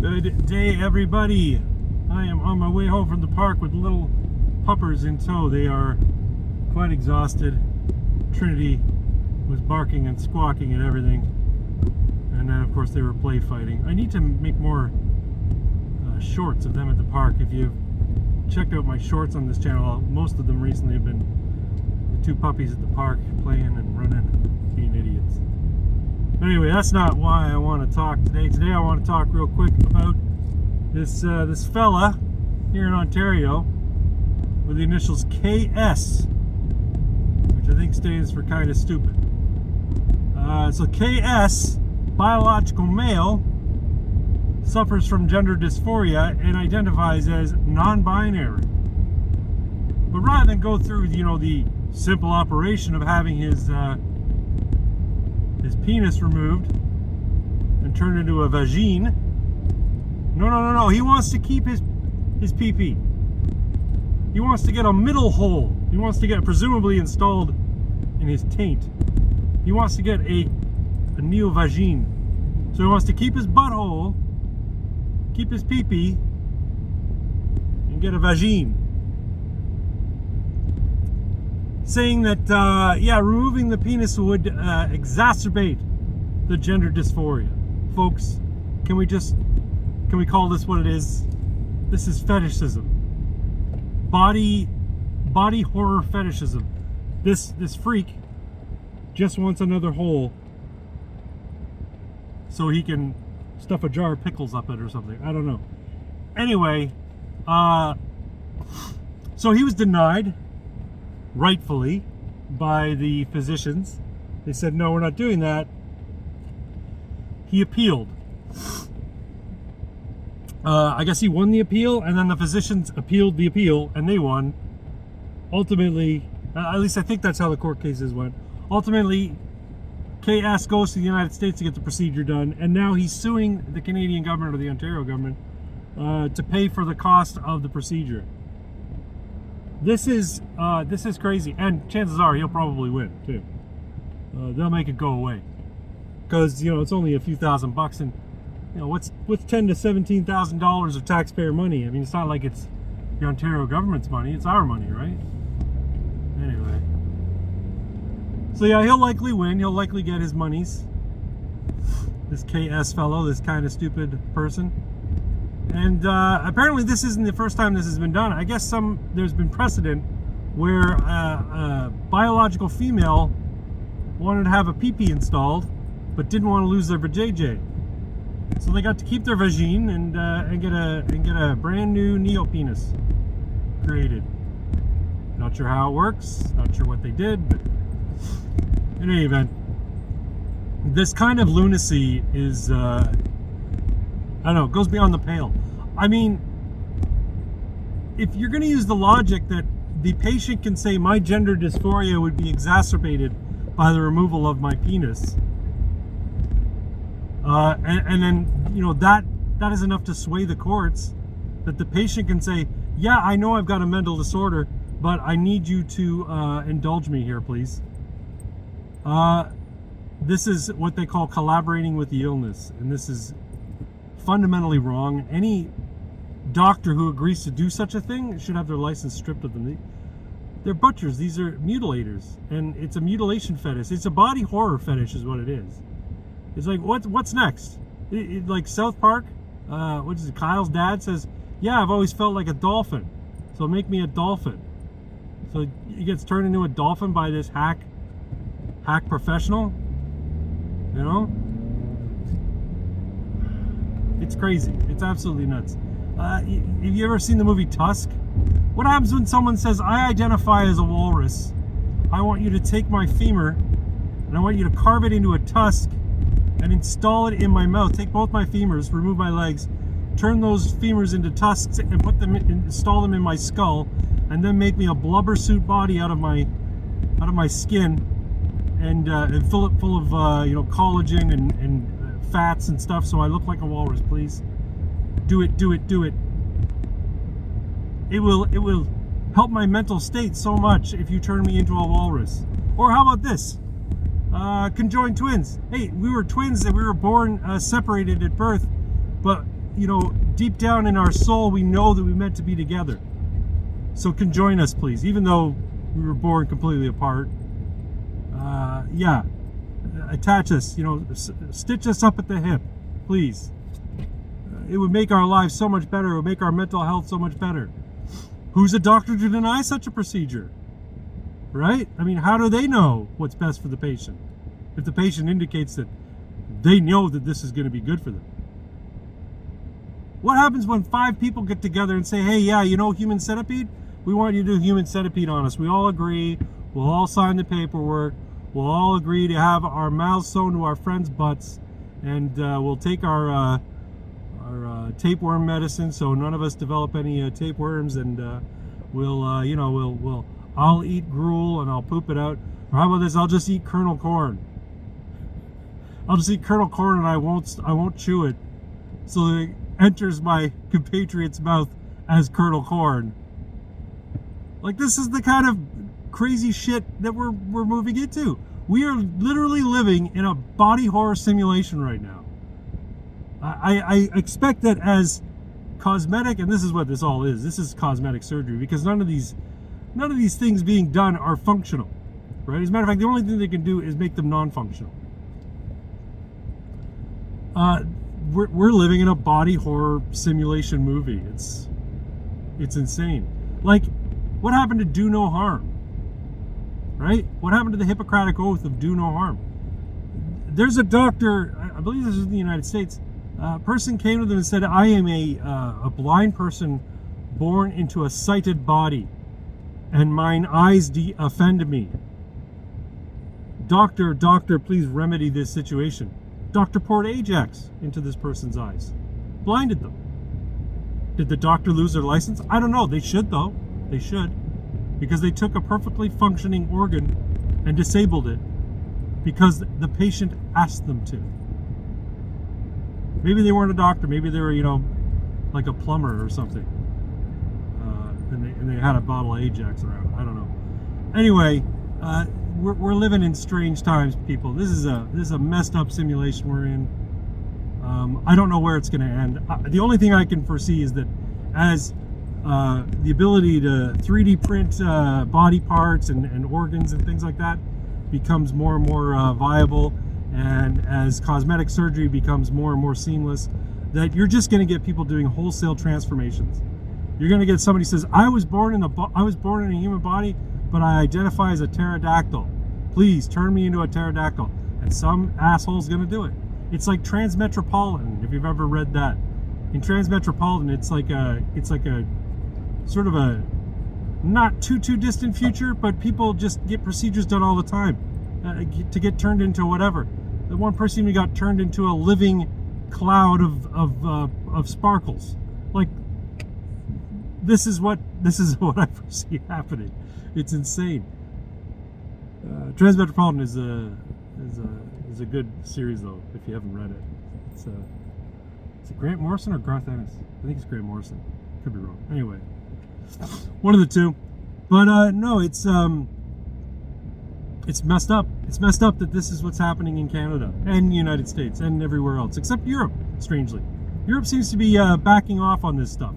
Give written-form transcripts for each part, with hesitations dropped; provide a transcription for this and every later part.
Good day, everybody. I am on my way home from the park with little puppers in tow. They are quite exhausted. Trinity was barking and squawking and everything. And then, of course, they were play fighting. I need to make more shorts of them at the park. If you've checked out my shorts on this channel, most of them recently have been the two puppies at the park playing and running and being idiots. Anyway, that's not why I want to talk today. Today I want to talk real quick about this fella here in Ontario with the initials KS, which I think stands for kind of stupid. So KS, biological male, suffers from gender dysphoria and identifies as non-binary. But rather than go through, the simple operation of having his penis removed and turned into a vagine, no, he wants to keep his pee-pee. He wants to get a middle hole. He wants to get presumably installed in his taint. He wants to get a neovagine. So he wants to keep his butthole, keep his pee-pee, and get a vagine. Saying that, removing the penis would exacerbate the gender dysphoria. Folks, can we call this what it is? This is fetishism. Body horror fetishism. This freak just wants another hole so he can stuff a jar of pickles up it or something. I don't know. Anyway, so he was denied, rightfully, by the physicians. They said, no, we're not doing that. He appealed. I guess he won the appeal, and then the physicians appealed the appeal, and they won. Ultimately, at least I think that's how the court cases went. Ultimately, KS goes to the United States to get the procedure done, and now he's suing the Canadian government or the Ontario government to pay for the cost of the procedure. This is crazy, and chances are he'll probably win too. They'll make it go away because it's only a few $1,000, and what's $10,000 to $17,000 of taxpayer money? I mean, it's not like it's the Ontario government's money; it's our money, right? Anyway, so yeah, he'll likely win. He'll likely get his monies. This KS fellow, this kind of stupid person. And apparently this isn't the first time this has been done. I guess there's been precedent where a biological female wanted to have a pee-pee installed, but didn't want to lose their vajayjay. So they got to keep their vagine and get a brand new neopenis created. Not sure how it works. Not sure what they did, but in any event, this kind of lunacy is. I don't know, it goes beyond the pale. I mean, if you're going to use the logic that the patient can say my gender dysphoria would be exacerbated by the removal of my penis, and then, that is enough to sway the courts, that the patient can say, yeah, I know I've got a mental disorder, but I need you to indulge me here, please. This is what they call collaborating with the illness, and this is fundamentally wrong. Any doctor who agrees to do such a thing should have their license stripped of them. They're butchers. These are mutilators, and it's a mutilation fetish. It's a body horror fetish is what it is. It's like, what's next? Like South Park, what is it? Kyle's dad says, yeah, I've always felt like a dolphin, so make me a dolphin. So he gets turned into a dolphin by this hack professional. It's crazy. It's absolutely nuts. Have you ever seen the movie Tusk? What happens when someone says, I identify as a walrus. I want you to take my femur and I want you to carve it into a tusk and install it in my mouth. Take both my femurs, remove my legs, turn those femurs into tusks and install them in my skull, and then make me a blubber suit body out of my skin and fill it full of collagen and fats and stuff, so I look like a walrus, please. Do it. It will help my mental state so much if you turn me into a walrus. Or how about this? Conjoined twins. Hey, we were twins and we were born separated at birth, but deep down in our soul, we know that we meant to be together. So conjoin us, please, even though we were born completely apart. Attach us, stitch us up at the hip, please. It would make our lives so much better. It would make our mental health so much better. Who's a doctor to deny such a procedure? Right? I mean, how do they know what's best for the patient if the patient indicates that they know that this is going to be good for them? What happens when 5 people get together and say, hey, yeah, human centipede? We want you to do human centipede on us. We all agree. We'll all sign the paperwork. We'll all agree to have our mouths sewn to our friends' butts, and we'll take our tapeworm medicine so none of us develop any tapeworms, and I'll eat gruel and I'll poop it out. Or how about this? I'll just eat kernel corn. I'll just eat kernel corn and I won't chew it, so that it enters my compatriot's mouth as kernel corn. Like, this is the kind of crazy shit that we're moving into. We are literally living in a body horror simulation right now. I expect that as cosmetic, and this is what this all is. This is cosmetic surgery, because none of these things being done are functional, right? As a matter of fact, the only thing they can do is make them non-functional. We're living in a body horror simulation movie. It's insane. Like, what happened to do no harm? Right? What happened to the Hippocratic Oath of do no harm? There's a doctor, I believe this is in the United States. A person came to them and said, I am a blind person born into a sighted body, and mine eyes offend me. Doctor, please remedy this situation. Doctor poured Ajax into this person's eyes, blinded them. Did the doctor lose their license? I don't know. They should, though. They should, because they took a perfectly functioning organ and disabled it because the patient asked them to. Maybe they weren't a doctor. Maybe they were, like a plumber or something. And they had a bottle of Ajax around. I don't know. Anyway, we're living in strange times, people. This is a messed up simulation we're in. I don't know where it's going to end. The only thing I can foresee is that as the ability to 3D print body parts and organs and things like that becomes more and more viable, and as cosmetic surgery becomes more and more seamless, that you're just going to get people doing wholesale transformations. You're going to get somebody who says, I was born in a human body, but I identify as a pterodactyl. Please turn me into a pterodactyl. And some asshole's going to do it. It's like Transmetropolitan, if you've ever read that. In Transmetropolitan, it's like a sort of a not too distant future, but people just get procedures done all the time to get turned into whatever. The one person even got turned into a living cloud of sparkles. Like, this is what I foresee happening. It's insane. Transmetropolitan is a good series, though, if you haven't read it. Is it Grant Morrison or Garth Ennis? I think it's Grant Morrison. Could be wrong. Anyway, one of the two. But no, it's messed up. It's messed up that this is what's happening in Canada and the United States and everywhere else, except Europe, strangely. Europe seems to be backing off on this stuff.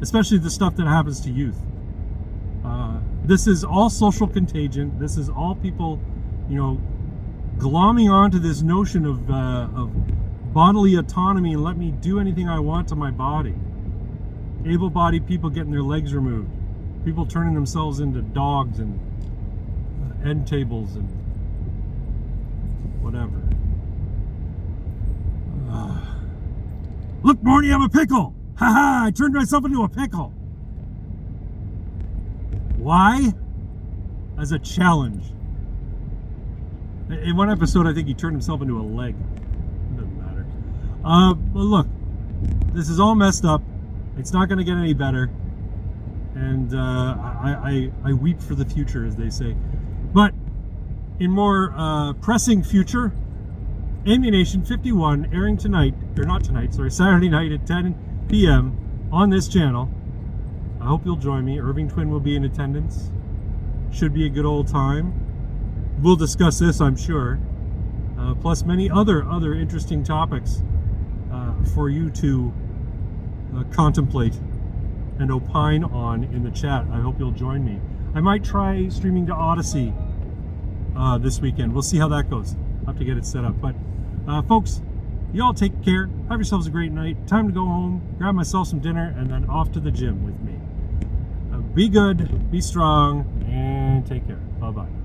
Especially the stuff that happens to youth. This is all social contagion. This is all people, glomming onto this notion of bodily autonomy and let me do anything I want to my body. Able-bodied people getting their legs removed. People turning themselves into dogs and end tables and whatever. Look, Morty, I'm a pickle! Haha, I turned myself into a pickle! Why? As a challenge. In one episode, I think he turned himself into a leg. It doesn't matter. But look, this is all messed up. It's not going to get any better. And I weep for the future, as they say. But in more pressing future, Ammu-Nation 51 airing tonight, or not tonight, sorry, Saturday night at 10 p.m. on this channel. I hope you'll join me. Irving Twin will be in attendance. Should be a good old time. We'll discuss this, I'm sure. plus many other interesting topics for you to contemplate and opine on in the chat. I hope you'll join me. I might try streaming to Odyssey this weekend. We'll see how that goes. I'll have to get it set up. But folks, y'all take care. Have yourselves a great night. Time to go home, grab myself some dinner, and then off to the gym with me. Be good, be strong, and take care. Bye-bye.